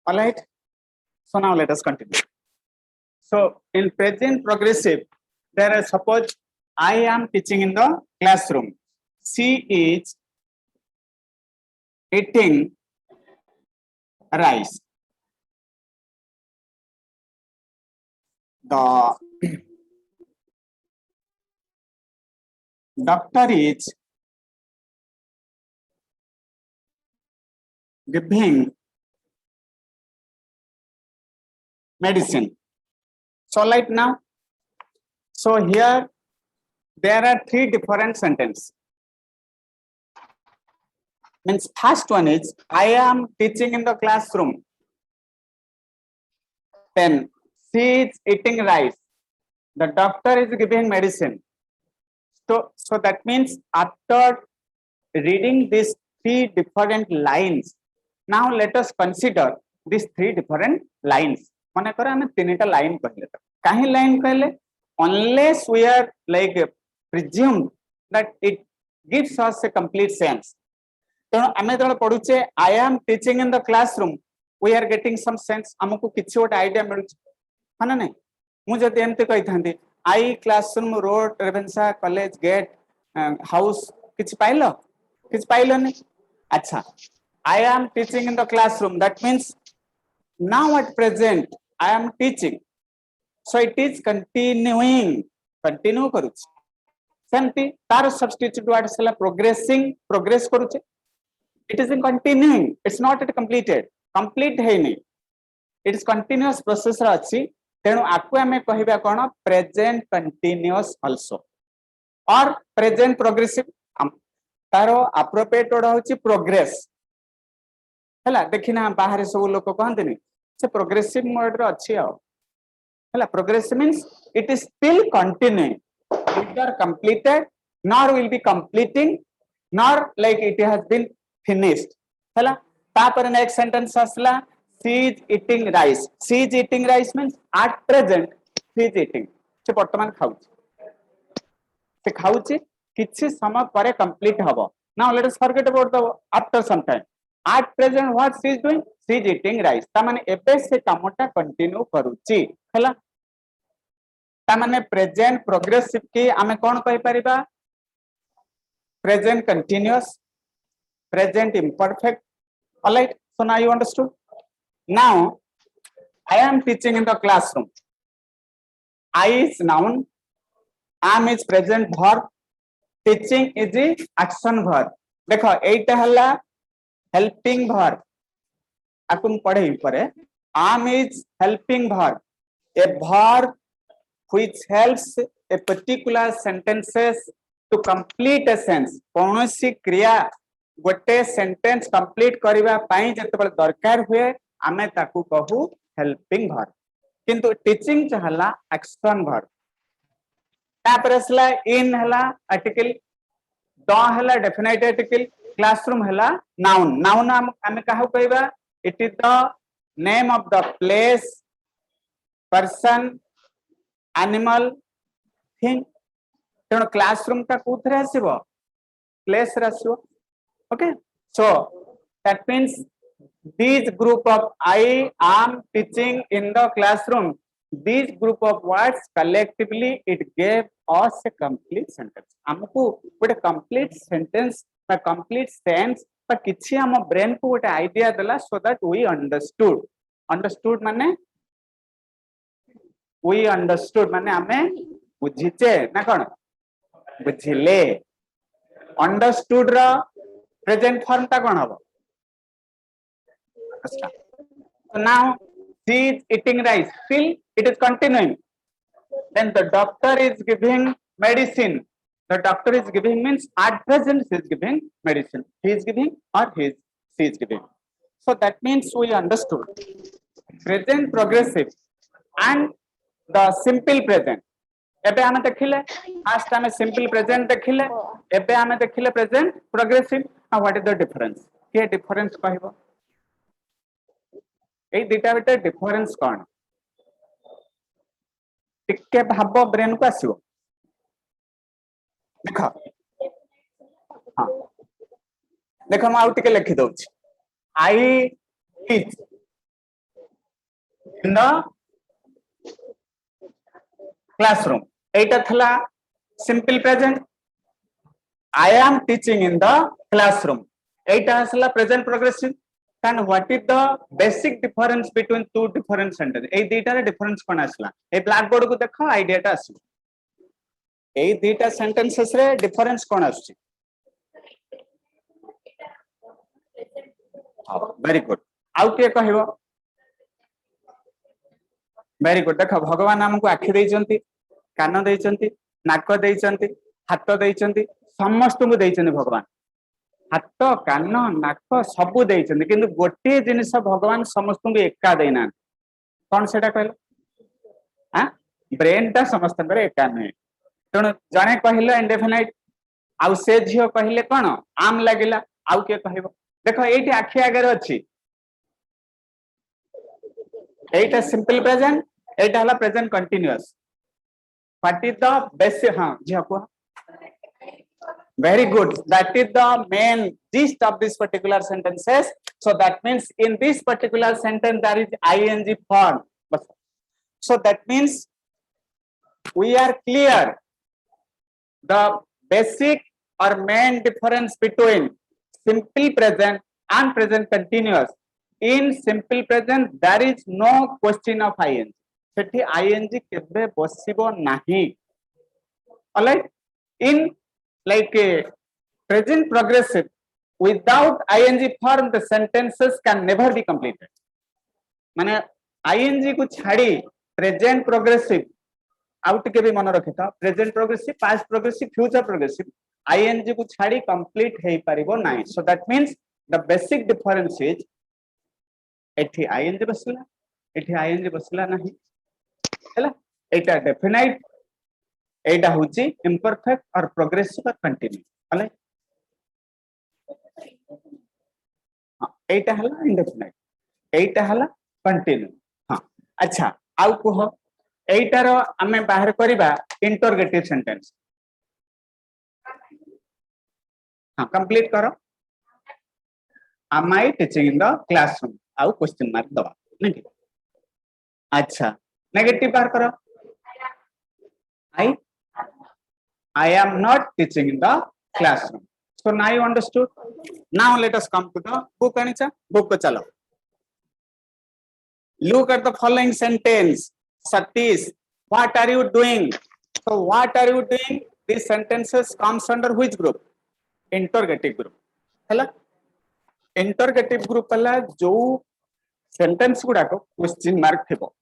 All right. So now let us continue. So in present progressive, there are suppose I am teaching in the classroom. She is eating rice. The doctor is giving medicine. So right now, so here there are three different sentences. Means first one is I am teaching in the classroom. Then she is eating rice. The doctor is giving medicine. So that means after reading these three different lines, now let us consider these three different lines. मन कर हमें तीनटा line कहले काहे line कहले unless we are like presumed that it gives us a complete sense. तेणु आमे जब पढुचे I am teaching in the classroom, we are getting some sense. हमको किछि गोटे आइडिया मिलुछ है ना नहीं मु जदि एमते कहि थांती I classroom road Ravenshaw college gate house किछि पाइलो किछि पाइलोनी अच्छा I am teaching in the classroom, that means now at present I am teaching, so it is continuing, continue करूछ सेमती तार सब्स्टिट्यूट वर्ड सला प्रोग्रेसिंग प्रोग्रेस करूछ it is in continuing, it's not yet completed, complete है नहीं, it is continuous process रा अछि तेणु आकु हमें कहिबा कोन प्रेजेंट कंटीन्यूअस आल्सो और प्रेजेंट प्रोग्रेसिव तारो अप्रोप्रिएट वर्ड होछि प्रोग्रेस हला देखिना बाहर सब लोक कहंतनी से प्रोग्रेसिव मोड रे अछि आ हला progressive means it is still continuing neither completed nor will be completing nor like it has been finished हला तापर नेक्स्ट सेंटेंस आसला she is eating rice. She is eating rice means at present she is eating. से वर्तमान खाउची से खाउची किछि समय परे complete हबो. Now let us forget about the after some time. At present what she is doing? She is eating rice. ता माने एबे से कामटा कंटिन्यू करूची हला ता माने प्रेजेंट प्रोग्रेसिव की आमे कोन कहि परिबा present continuous present imperfect. All right, so now you understood. Now I am teaching in the classroom. I is noun, am is present verb, teaching is the action verb. देखो एटा हला helping verb आकुम पढ़े परे am is helping verb, a verb which helps a particular sentences to complete a sense. कौनसी क्रिया गोटे sentence complete करिवा पई जतबे दरकार हुए आमे ताकू कहू हेल्पिंग वर्ब किंतु टीचिंग हला एक्शन वर्ब तापर असला इन हला आर्टिकल द हला डेफिनेट आर्टिकल क्लासरूम हला नाउन नाउन आमे कहू कहबा it is the name of the place person animal thing तेणु क्लासरूम ता कोथरे आसीबो प्लेस रे आसीबो. Okay, so that means these group of I am teaching in the classroom, these group of words collectively it gave us a complete sentence. हमको ଗୋଟେ complete sentence বা complete sense বা किछि हम brain को ଗୋଟେ idea देला so that we understood माने we understood माने हमें बुझिचे ना कोन बुझिले understood रा present form ta kon habo. So now she is eating rice, still it is continuing. Then the doctor is giving medicine. The doctor is giving means at present she is giving medicine, he is giving or she is giving. So that means we understood present progressive and the simple present. एबे आमे देखिले fast आमे simple present देखिले एबे आमे देखिले present progressive. Now what is the difference के difference कहबो ए दुटा बिटर डिफरेंस कोन टिके भाबो ब्रेन को आसीबो देखो हां देखो हम आउ टिके लिखि दउछि I teach in the classroom. एटा थला simple present. I am teaching in the classroom. एटा हसला present progressive. Then what is the basic difference between two different sentences? ए दीटा रे difference कोन आसला? ए blackboard को देखो idea टा आसला. ए दीटा sentences रे difference कोन आसछि? Very good. आउ के कहबो? Very good. देखो भगवान हमको आखि देइचंती, कान देइचंती, नाक देइचंती, हाथ देइचंती, समस्त को देइचंती भगवान. हाथ, कान, नाक सब देइचंती, किंतु गोटे जिनिस भगवान समस्त को एका देना. कोन सेटा कहले? हां? ब्रेन ता समस्त पर एका नै. तण जने कहिलो इंडेफिनाइट आउ से झियो कहिले कोन? आम लागिला. आउ के कहबो? देखो एठी आखि आगर अछि. एटा सिंपल प्रेजेंट, एटा हला present continuous. What is the basic? हाँ जी आपको. Very good. That is the main gist of this particular sentences. So that means in this particular sentence there is ing form. So that means we are clear the basic or main difference between simple present and present continuous. In simple present there is no question of ing. Sethi ing केबे बसिबो नाही. Alright, in like present progressive without ing form the sentences can never be completed. माने ing को छाड़ी present progressive out के भी मन रखे था. present progressive, past progressive, future progressive ing को छाड़ी complete हेई परिबो नाही. So that means the basic difference is एठी ing बसला, एठी ing बसला नाही. हैला एटा डेफिनाइट, एटा होची imperfect और progressive और continue. हले हां एटा हला indefinite, एटा हला continue. हां अच्छा आउ को एटा रो हमें बाहर करिबा इंटरोगेटिव सेंटेंस. हां कंप्लीट करो. am I teaching in the classroom? आउ क्वेश्चन मार्क दबा नहीं. अच्छा नेगेटिव बाहर करो. I am not teaching in the classroom. So now you understood. Now let us come to the book. Anicha, book ko chalo. Look at the following sentence. Satish, what are you doing? So what are you doing? These sentences comes under which group? Interrogative group. Hela? Interrogative group हला जो sentence गुड़ा को question mark थिबो.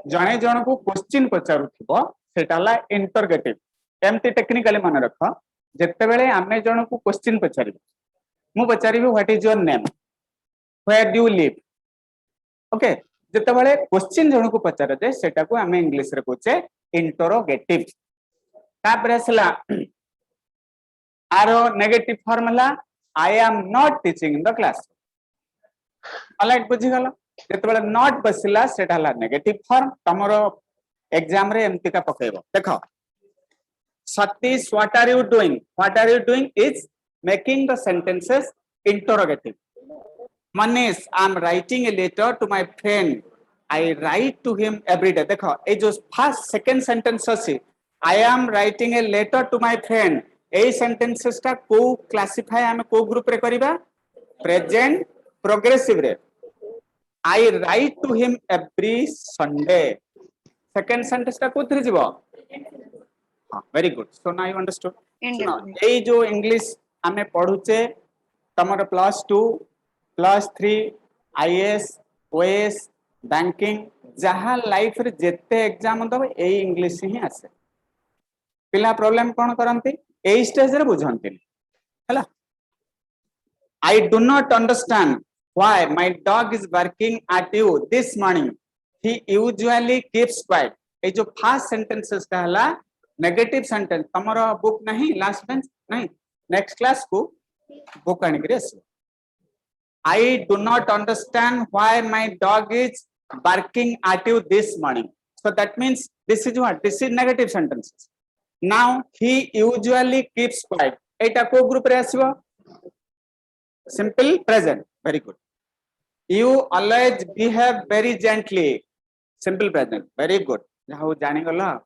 जने जन को question पचारुथिबो सेटा ला interrogative. एमती टेक्निकली मन रख जते बेले आमे जन को क्वेश्चन पचारिबो. मु पचारिबो what is your name, where do you live. Okay जते बेले क्वेश्चन जन को पचार दे सेटा को आमे इंग्लिश रे कहचे इंटरोगेटिव. तापर असला आरो negative formula I am not teaching in the class. Alright बुझी गलो. जेतबेले नॉट बसिला सेटा हला नेगेटिव फॉर्म. तमरो एग्जाम रे एमती का पकेबो. देखो Satish, what are you doing? What are you doing is making the sentences interrogative. Manish, I am writing a letter to my friend. I write to him every day. देखो ए जो first second sentence अछि I am writing a letter to my friend. A sentences टा को classify हम को group रे करिबा? Present progressive रे. I write to him every Sunday. Second sentence टा कोथि जिवो? Very good. So now you understood. ए जो इंग्लिश हमें पढुचे तमर +2 +3 IAS OAS बैंकिंग जहां लाइफ रे जेते एग्जाम दबे ए इंग्लिश ही आसे. पिला प्रॉब्लम कोन करंती ए स्टेज रे बुझंती हैला. I do not understand why my dog is barking at you this morning. He usually keeps quiet. ए जो फर्स्ट सेंटेंसेस कहला नेगेटिव सेंटेंस. तमरो बुक नहीं लास्ट बेंच नहीं नेक्स्ट क्लास को book आनी करे. I do not understand why my dog is barking at you this morning. So that means this is what? This is negative sentences. Now he usually keeps quiet. एटा को group रे आसीबो? Simple present. Very good. You always behave very gently. Simple present. Very good. How जानी गला?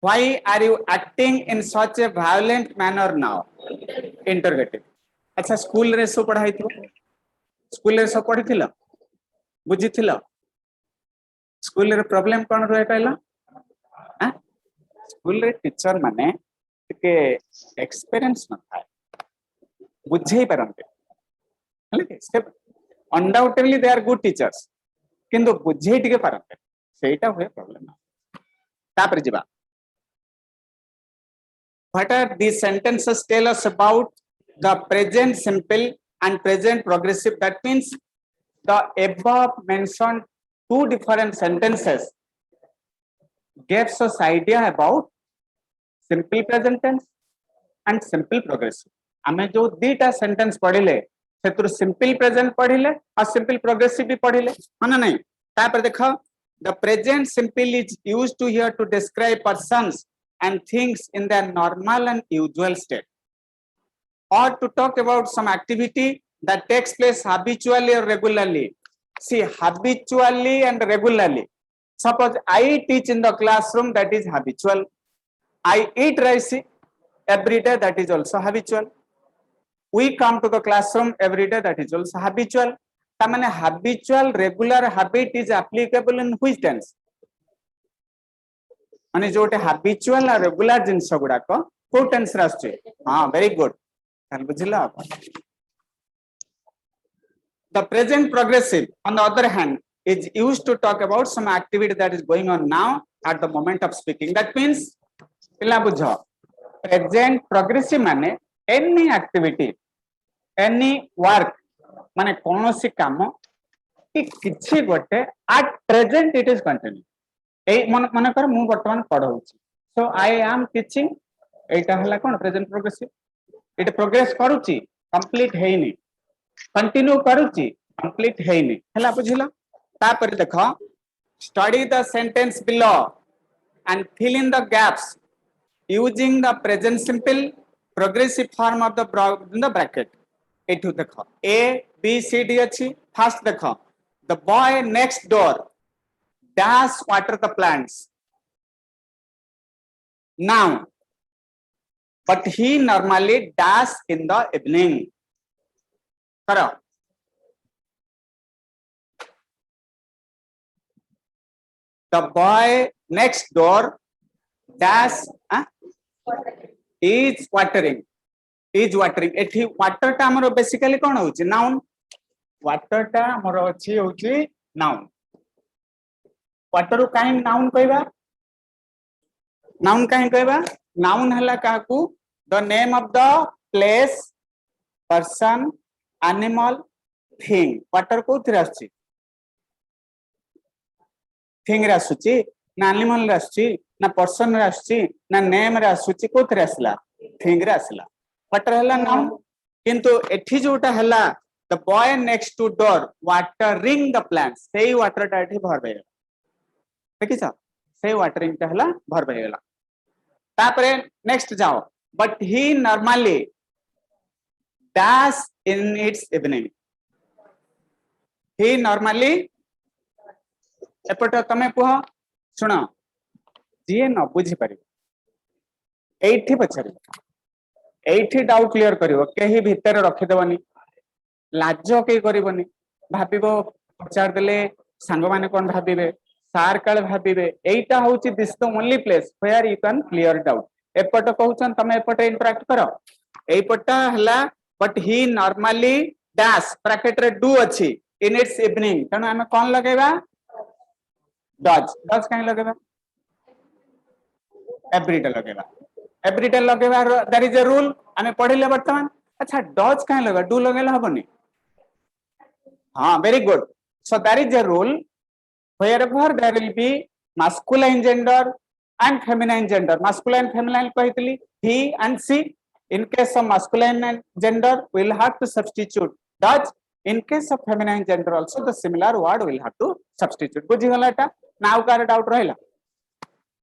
Why are you acting in such a violent manner now? Interrogative. अच्छा school रे सो पढ़ाई थी school रे सो पढ़ी थिला बुझी थिला स्कूल रे प्रॉब्लम कौन रहे कहला स्कूल रे टीचर माने के एक्सपीरियंस न थाए बुझे परंते हले के undoubtedly they are good teachers किंतु बुझे टिके परंते सेटा हुए प्रॉब्लम तापर जिबा what are these sentences tell us about the present simple and present progressive? That means the above mentioned two different sentences gives us idea about simple present tense and simple progressive. आमे जो दीटा sentence पढ़िले सेतुर simple present पढ़िले और simple progressive भी पढ़िले माने नहीं तापर देखो the present simple is used to here to describe persons and things in their normal and usual state or to talk about some activity that takes place habitually or regularly. See, habitually and regularly. Suppose I teach in the classroom, that is habitual. I eat rice every day, that is also habitual. We come to the classroom every day, that is also habitual. I mean, habitual, regular habit is applicable in which tense? माने Jote habitual और regular जिनस गुड़ा को कोई tense रास्ते हाँ very good ताल बुझिला the present progressive on the other hand is used to talk about some activity that is going on now at the moment of speaking. That means पिला बुझो present progressive माने any activity any work माने कौन सी कामों कि किसी गोटे at present it is continuing मन कर मु वर्तमान पढ़ाउछि सो आई एम टीचिंग एटा हला कोन प्रेजेंट प्रोग्रेसिव इट प्रोग्रेस करूछि कंप्लीट हेइनी कंटिन्यू करूछि कंप्लीट हेइनी हला बुझिला तापर देखो study the sentence below and fill in the gaps using the present simple progressive form of the bracket एठु देखो ए बी सी डी अछि फर्स्ट देखो the boy next door dash water the plants now but he normally dash in the evening karo the boy next door dash is watering ethi water ta amaro basically kon hochi noun water ta amaro achi hochi noun water काइन noun कहबा noun काइन कहबा noun हला काकू the name of the place person animal thing water कोथि रासची thing रासुची ना एनिमल रासची ना पर्सन रासची ना नेम रासुची कोथि रासला थिंग रासला वाटर हला नाउन किंतु एठी जोटा हला the boy next to door watering the plants सेही वाटर टा एठी भरबे देखि सा से वाटरिंग ता हला भर बहेला तापरे नेक्स्ट जाओ but he normally dash in it's evening he normally एपट तमे कुह सुनो जे न बुझी परिबो एठी पछरी एठी डाउट क्लियर करिवो केही भीतर रखि देबनी लाजो के करिवनी भाबिबो पचार देले संग माने कोन भाबिबे सार काल भाबिबे एटा होची this the only place where you can clear doubt एपट कहउछन तमे एपट इंटरैक्ट करो एपटा हला but he normally dash bracket रे डू अछि इन इट्स इवनिंग तनो हम कोन लगेबा डज काई लगेबा एवरीडे लगेबा देयर इज अ रूल हमें पढ़िले वर्तमान अच्छा डज काई लगेबा डू लगेला हबनी हां very good so there is a rule wherever there will be masculine gender and feminine gender masculine feminine कहतली he and she in case of masculine gender will have to substitute does in case of feminine gender also the similar word will have to substitute बुझी गला एटा now car doubt रहला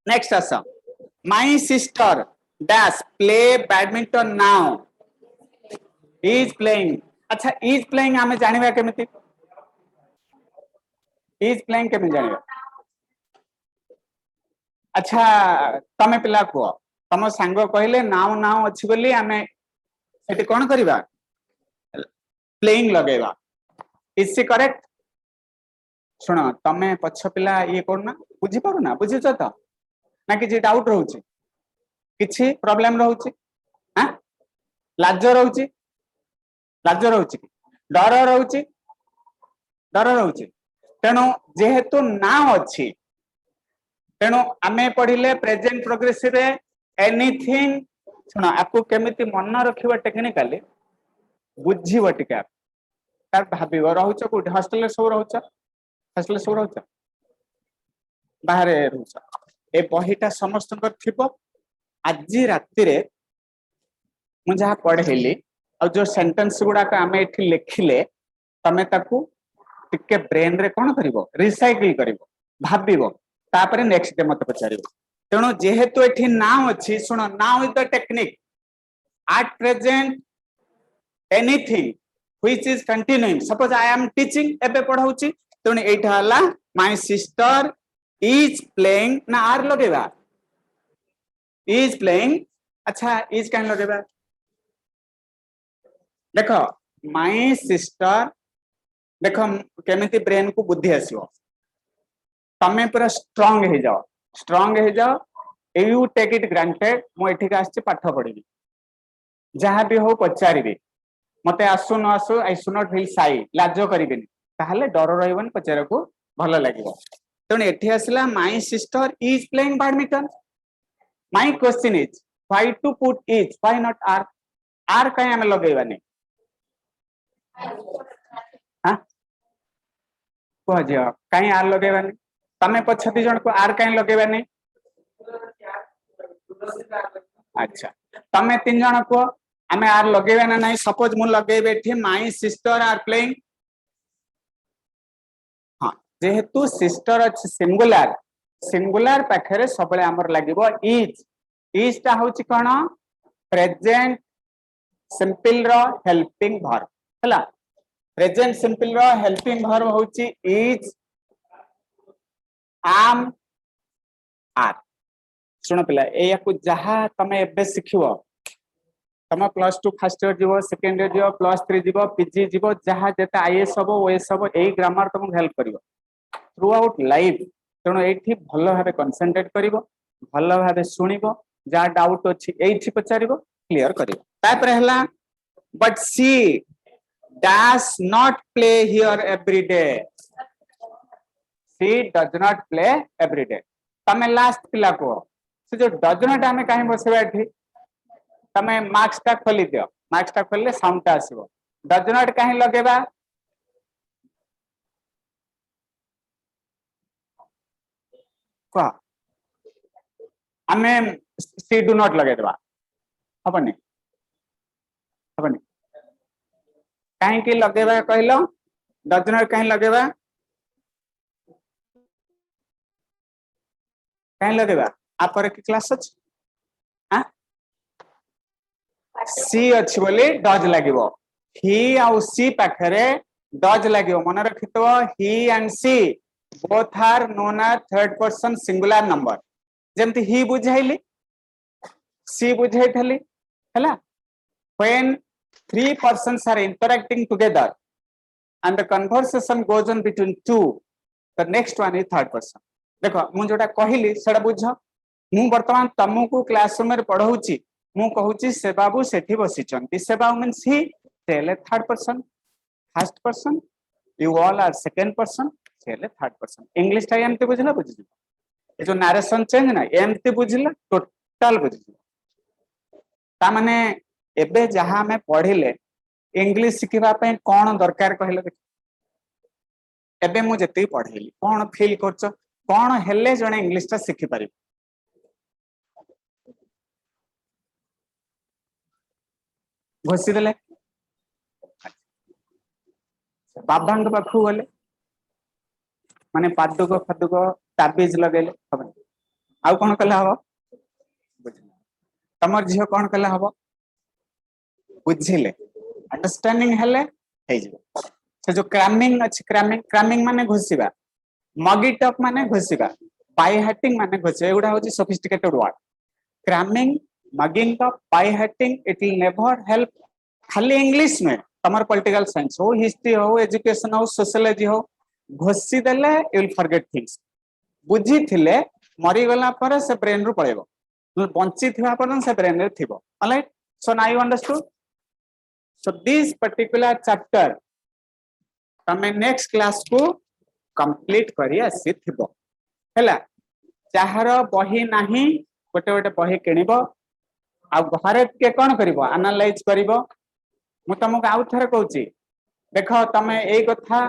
next आसा my sister dash play badminton now is playing अच्छा is playing हमें जानिबा केमिति is playing केमि जानिबा अच्छा तमे पिला को तम सांग कहले नाउ नाउ अछि बोली आमे सेठी कोन करिबा प्लेइंग लगेबा इज सी करेक्ट सुनो तमे पछ पिला ये करना बुझी पारू ना बुझी छ त ना कि डाउट रहउची किछि प्रॉब्लम रहउची हां लाज रहउची डर रहउची तेणु जेहेतु ना अछि तेणु आमे पढ़िले प्रेजेंट प्रोग्रेसिव रे एनीथिंग सुना आपको केमिति मन रखिबा टेक्निकली बुझीबो टिका तार भाबिबो रहउछ कोठी हॉस्टल रे सब रहउछ बाहरे रहउछ ए बहिटा समस्तकर थिबो आजी राति रे मु जहा पढ़ेली और जो सेंटेंस गुडा का आमे एठी लिखिले तमे ताकू टिके ब्रेन रे कोन करिवो रिसाइकिल करिवो भाबिबो तापरे नेक्स्ट डे मत पचारिबो तेणु जेहेतु एठी नाउ अछि सुनो now is the technique at present anything which is continuing suppose I am teaching ebe पढाउची तेणु एठा हला my sister is playing ना आर लगेबा is playing अच्छा is कान लगेबा देखो my sister देखो केमिति ब्रेन को बुद्धि आसीबो तमे पूरा स्ट्रांग हे जाओ यू टेक इट ग्रांटेड मो एठी आछि पाठ पढिबी जहां भी हो पचारिबे मते आसु न आसु आई सु नॉट फील साई लाजो करिबेनी ताहले डर रहइबन पचार को भलो लागिबो तने एठी आसला my sister is playing badminton my question is why to put is why not are काई हम लगेबानी हां को जियो काई आर लगेबानी तमे पछती जण को आर काई लगेबानी अच्छा तमे तीन जण को आमे आर लगेबा ना नहीं सपोज मु लगेबे एठी माय सिस्टर आर प्लेइंग हां जेहेतु सिस्टर अछि सिंगुलर पाखरे सबले हमर लागिबो इज ता होची कोन प्रेजेंट सिंपल रो हेल्पिंग वर्ब हला प्रेजेंट सिंपल रो हेल्पिंग वर्ब होची इज am are सुनो पिला एया को जहा तमे एबे सिखिबो तम +2 फर्स्ट ईयर जीवो सेकंड ईयर जीवो +3 जीवो पीजी जीवो जहा जेते आईएएस हबो ओएस हबो एई ग्रामर तुम हेल्प करिवो थ्रू आउट लाइफ तेणु एठी भलो भाबे कंसंट्रेट करिवो भलो भाबे सुनिबो जा डाउट अछि एठी पचारिबो क्लियर करिवो तापर हला but she does not play here every day she does not play every day तमे लास्ट पिला को से जो डज नॉट हमें काहे बसेबा एठी तमे मार्क्स टा खोली दियो मार्क्स टा खोलले साउंड टा आसीबो डज नॉट काहे लगेबा को हमें सी डू नॉट लगे देबा हबनी काहे की लगेबा कहलो डज नॉट काहे लगेबा काहे लगेबा आपर की क्लास अछि हां सी अछि बोली डज लागिवो ही आउ सी पाखरे डज लागिवो मन रखितो he and she both are known as third person singular number जेमति ही बुझाइली सी बुझाइथली हैला when three persons are interacting together and the conversation goes on between two the next one is third person देखो मु जोटा कहिली सेडा बुझ मु वर्तमान तमको क्लासरूम रे पढौची मु कहूची से बाबू सेठी बसिचंती से बाबू मींस ही तेले third person first person you all are second person तेले थर्ड पर्सन इंग्लिश टा एमते बुझला बुझी ए जो नरेशन चेंज ना एमते बुझला टोटल बुझी ता माने एबे जहां में पढिले इंग्लिश सिखिबा पे कोन दरकार कहले देख एबे मु जति पढिली कोन फील करछ कोन हेले जने इंग्लिश ता सिखि पारि घोसी देले बाबांग पाखु गले माने पादुक फादुक ताबीज लगेले हबन आउ कोन कला हबो तमर झियो कोन कला हबो बुझिले अंडरस्टैंडिंग हेले हे जे से जो क्रैमिंग अछि क्रैमिंग माने घोसीबा मग इट अप माने घोषिबा, बाय हार्टिंग माने घोषिबा, एगुडा होची sophisticated word. Cramming, mugging up, by hearting, it will never help. खाली इंग्लिश नुहे, तमर पॉलिटिकल साइंस हो, हिस्ट्री हो, एजुकेशन हो, सोशियोलॉजी हो, घोषि देले यू विल फॉरगेट थिंग्स। बुझी थिले मरी गला पर से ब्रेन रु पळेबो, बंची थिबा पर से ब्रेन रे थिबो। Alright, so now you understood. So this particular chapter तमे नेक्स्ट क्लास को कंप्लीट करी आसी थिबो हैला। चाहर बही नाही गोटे गोटे बही किनिबो, आ घरे के कोन करिवो, एनालाइज करिवो। मु तुमको आउ थरे कहूची, देखो तमे एई कथा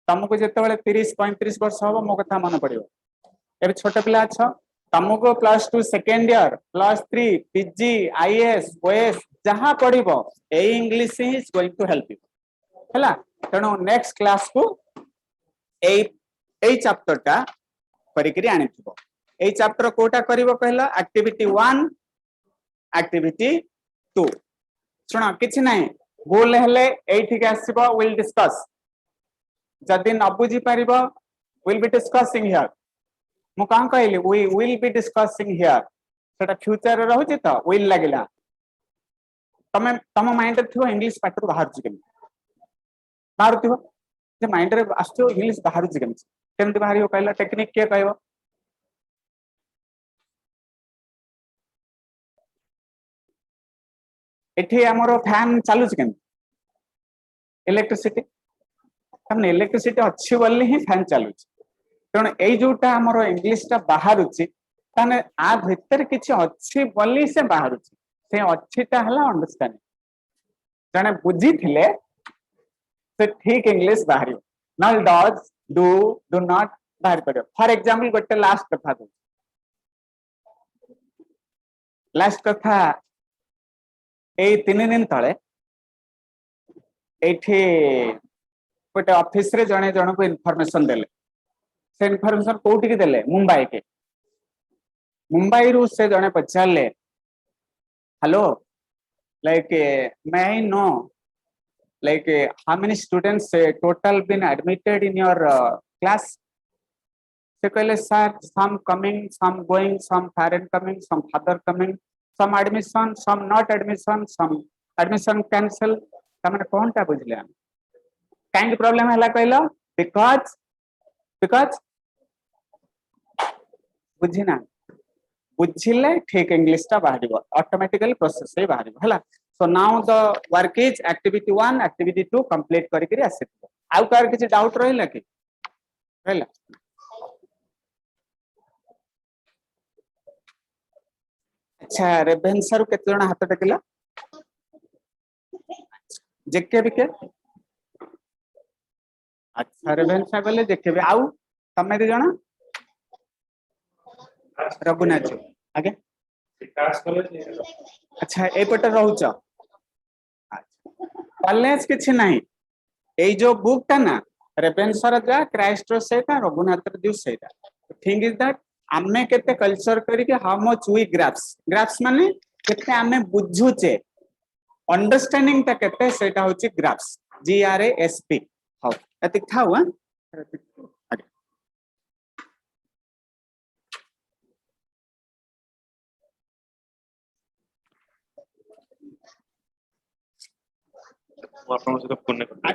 तुमको जेतेबेले 30-35 वर्ष हो मो कथा मन पड़िबो। एबे छोटे पिला अछ, तुमको +2 second year, +3 PG, IAS, OS जहां पढ़िबो ए English is going to help you हैला। तेणु नेक्स्ट क्लास को एई चैप्टर टा करिकरी आनिथिबो। एई चैप्टर कोटा करिवो कहला, एक्टिविटी 1, एक्टिविटी 2। सुनो किछि नाही, भूल हेले एठी के आसीबो, विल डिस्कस। जदि न बुझी पारिबो, विल बी डिस्कसिंग हियर। मु कान कहली we will be discussing here, सेटा फ्यूचर रे रहउची त विल लागिला। तमे तम माइंड रे थियो इंग्लिश पाटर बाहर छि केम बाहर थियो, जे माइंड रे आछो इंग्लिश बाहर छि केमति बाहरियो कहला, टेक्निक के कहबो। एठी हमरो फैन चालू छि केमति, इलेक्ट्रिसिटी, तमने इलेक्ट्रिसिटी अछि बोली ही फैन चालू छि। तेणु एई जोटा हमरो इंग्लिश टा बाहर छि, ताने आ भीतर किछि अछि बोली से बाहर छि, से अछिटा हला अंडरस्टैंडिंग। जने बुझी थिले से ठीक इंग्लिश बाहरियो, नल डज, डू, डू नॉट बाहर पड़ियो। फॉर एग्जांपल गोटे लास्ट कथा दो, लास्ट कथा एई 3 दिन तळे एठी गोटे ऑफिस रे जने जन को इन्फॉर्मेशन देले। से इन्फॉर्मेशन कोठी के देले, मुंबई के। मुंबई रु से जने पचारले, hello like may I know like how many students total been admitted in your class? Se कहले sir, some coming, some going, some parent coming, some father coming, some admission, some not admission, some admission cancel। तमने कोन टा बुझले kind problem हला कहलो, because बुझिना, बुझिले ठीक English टा बाहरिबो, automatically process से बाहरिबो हला। So now the work is activity 1, activity 2 complete करिकरी आसीबो। आउ कार किछि डाउट रहिला कि रहला? अच्छा, रेभेन्सा रु केते जण हाथ टेकिला? जेके बिके? अच्छा, रेभेन्सा गले जेके बि। आउ तमे दि जण? रघुनाथ आगे अच्छा एपटे रहउच। कॉलेज किछि नाही, ए जो बुक टा ना रेभेन्सा जा क्राइस्ट रो सेटा, रघुनाथ रो दिउ सेटा। थिंग इज दैट आमे केते कल्चर करी के how much we graphs, graphs माने केते आमे बुझुचे, अंडरस्टैंडिंग ता केते सेटा होची ग्राफ्स, GRASP। हाउ एति थाउ हां आगे। ଆପଣଙ୍କ ସହିତ ଫୋନରେ କଥା